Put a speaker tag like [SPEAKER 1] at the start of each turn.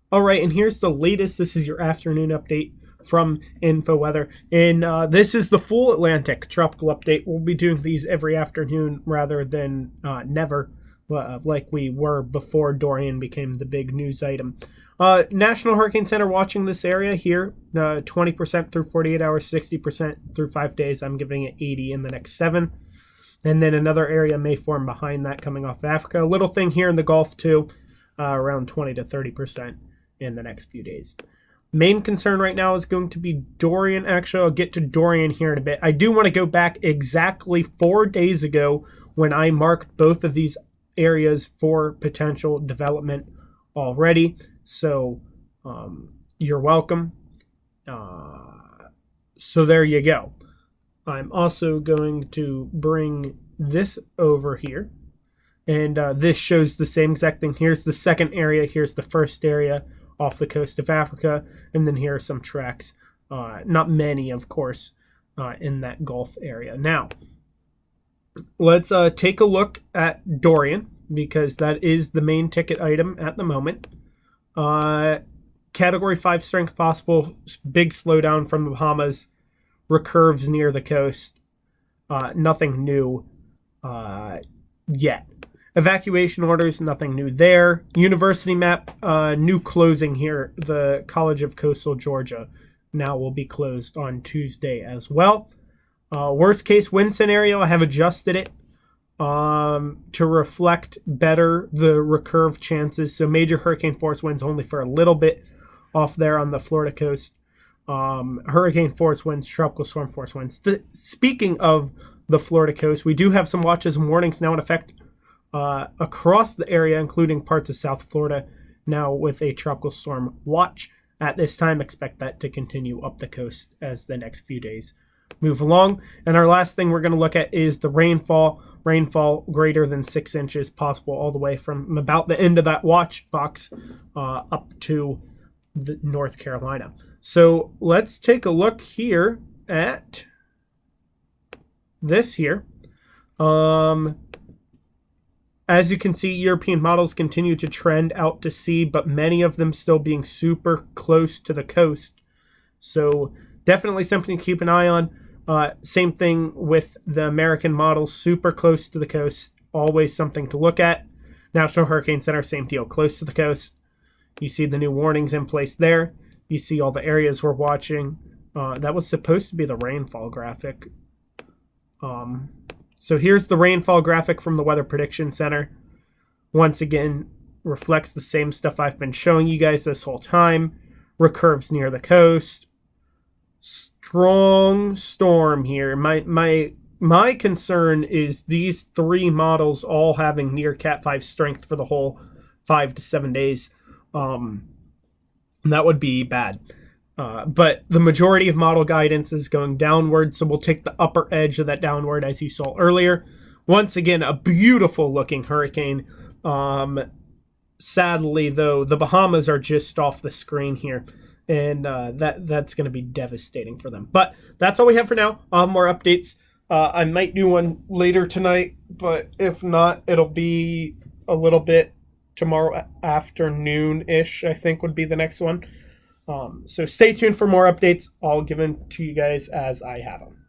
[SPEAKER 1] All right, and here's the latest. This is your afternoon update from InfoWeather. And this is the full Atlantic tropical update. We'll be doing these every afternoon rather than never, like we were before Dorian became the big news item. National Hurricane Center watching this area here, 20% through 48 hours, 60% through 5 days. I'm giving it 80 in the next 7. And then another area may form behind that coming off Africa. A little thing here in the Gulf too, around 20 to 30% in the next few days. Main concern right now is going to be Dorian. Actually, I'll get to Dorian here in a bit. I do want to go back exactly 4 days ago when I marked both of these areas for potential development already. So you're welcome. So there you go. I'm also going to bring this over here. And this shows the same exact thing. Here's the second area. Here's the first area off the coast of Africa. And then here are some tracks. Not many, of course, in that Gulf area. Now, let's take a look at Dorian, because that is the main ticket item at the moment. Category 5 strength possible. Big slowdown from the Bahamas. Recurves near the coast. Nothing new yet. Evacuation orders, nothing new there. University map, new closing here. The College of Coastal Georgia now will be closed on Tuesday as well. Worst case wind scenario, I have adjusted it to reflect better the recurve chances. So major hurricane force winds only for a little bit off there on the Florida coast. Hurricane force winds, tropical storm force winds. Speaking of the Florida coast, we do have some watches and warnings now in effect across the area, including parts of South Florida, now with a tropical storm watch. At this time, expect that to continue up the coast as the next few days move along. And our last thing we're going to look at is the rainfall. Rainfall greater than 6 inches possible all the way from about the end of that watch box up to North Carolina. So let's take a look here at this here. As you can see, European models continue to trend out to sea, but many of them still being super close to the coast. So definitely something to keep an eye on. Same thing with the American models, super close to the coast. Always something to look at. National Hurricane Center, same deal, close to the coast. You see the new warnings in place there. You see all the areas we're watching. That was supposed to be the rainfall graphic. So here's the rainfall graphic from the Weather Prediction Center. Once again, reflects the same stuff I've been showing you guys this whole time. Recurves near the coast. Strong storm here. My concern is these 3 models all having near Cat 5 strength for the whole 5 to 7 days. That would be bad. But the majority of model guidance is going downward, so we'll take the upper edge of that downward as you saw earlier. Once again, a beautiful looking hurricane. Sadly, though, the Bahamas are just off the screen here, and that's going to be devastating for them. But that's all we have for now. More updates. I might do one later tonight, but if not, it'll be a little bit tomorrow afternoon-ish, I think would be the next one. So stay tuned for more updates. I'll give them to you guys as I have them.